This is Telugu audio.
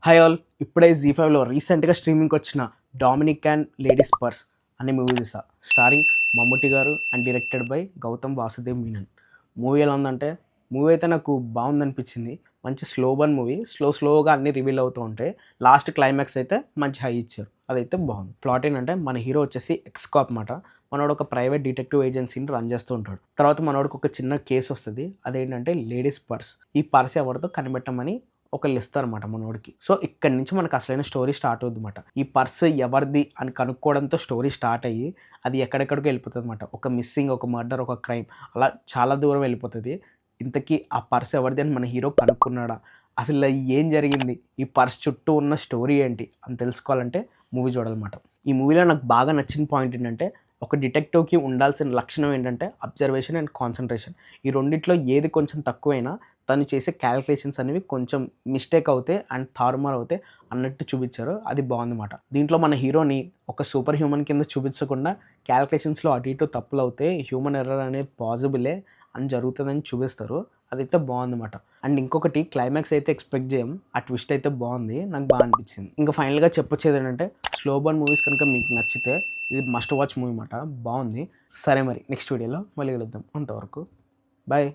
Hi all. ఇప్పుడే జీ5లో రీసెంట్గా స్ట్రీమింగ్కి వచ్చిన డామినిక్ అండ్ లేడీస్ పర్స్ అనే మూవీ చూసా. Starring Mammootty garu and directed by Gautham Vasudev Menon. Movie ఎలా ఉందంటే, మూవీ అయితే నాకు బాగుందనిపించింది. మంచి స్లో బర్న్ మూవీ. స్లోగా అన్నీ రివీల్ అవుతూ ఉంటాయి. లాస్ట్ క్లైమాక్స్ అయితే మంచి హై ఇచ్చారు. అదైతే బాగుంది. ప్లాట్ ఏంటంటే, మన హీరో వచ్చేసి ఎక్స్-కాప్ మాట. మనోడు ఒక ప్రైవేట్ డిటెక్టివ్ ఏజెన్సీని రన్ చేస్తూ ఉంటాడు. తర్వాత మనోడికి ఒక చిన్న కేసు వస్తుంది. అదేంటంటే లేడీస్ పర్స్. ఈ పర్స్ ఎవరితో కనిపెట్టమని ఒకళ్ళు ఇస్తారన్నమాట మనోడికి. సో ఇక్కడి నుంచి మనకు అసలైన స్టోరీ స్టార్ట్ అవుతుందన్నమాట. ఈ పర్స్ ఎవరిది అని కనుక్కోవడంతో స్టోరీ స్టార్ట్ అయ్యి అది ఎక్కడెక్కడికో వెళ్ళిపోతుంది అనమాట. ఒక మిస్సింగ్, ఒక మర్డర్, ఒక క్రైమ్, అలా చాలా దూరం వెళ్ళిపోతుంది. ఇంతకీ ఆ పర్స్ ఎవరిది అని మన హీరో కనుక్కున్నాడా, అసలు ఏం జరిగింది, ఈ పర్స్ చుట్టూ ఉన్న స్టోరీ ఏంటి అని తెలుసుకోవాలంటే మూవీ చూడాలన్నమాట. ఈ మూవీలో నాకు బాగా నచ్చిన పాయింట్ ఏంటంటే, ఒక డిటెక్టివ్కి ఉండాల్సిన లక్షణం ఏంటంటే అబ్జర్వేషన్ అండ్ కాన్సన్ట్రేషన్. ఈ రెండిట్లో ఏది కొంచెం తక్కువైనా తను చేసే క్యాలిక్యులేషన్స్ అనేవి కొంచెం మిస్టేక్ అవుతాయి అండ్ తారుమారు అవుతాయి అన్నట్టు చూపించారు. అది బాగుందన్నమాట. దీంట్లో మన హీరోని ఒక సూపర్ హ్యూమన్ కింద చూపించకుండా క్యాలిక్యులేషన్స్లో అటు ఇటు తప్పులు అవుతాయి, హ్యూమన్ ఎర్రర్ అనేది పాసిబులే అని జరుగుతుందని చూపిస్తారు. అదైతే బాగుందన్నమాట. అండ్ ఇంకొకటి, క్లైమాక్స్ అయితే ఎక్స్పెక్ట్ చేయం, ఆ ట్విస్ట్ అయితే బాగుంది, నాకు బాగా అనిపించింది. ఇంకా ఫైనల్గా చెప్పొచ్చేది ఏంటంటే, స్లో బర్న్ మూవీస్ కనుక మీకు నచ్చితే ఇది మస్ట్ వాచ్ మూవీ అన్నమాట. బాగుంది. సరే మరి నెక్స్ట్ వీడియోలో మళ్ళీ కలుద్దాం. అంతవరకు బాయ్.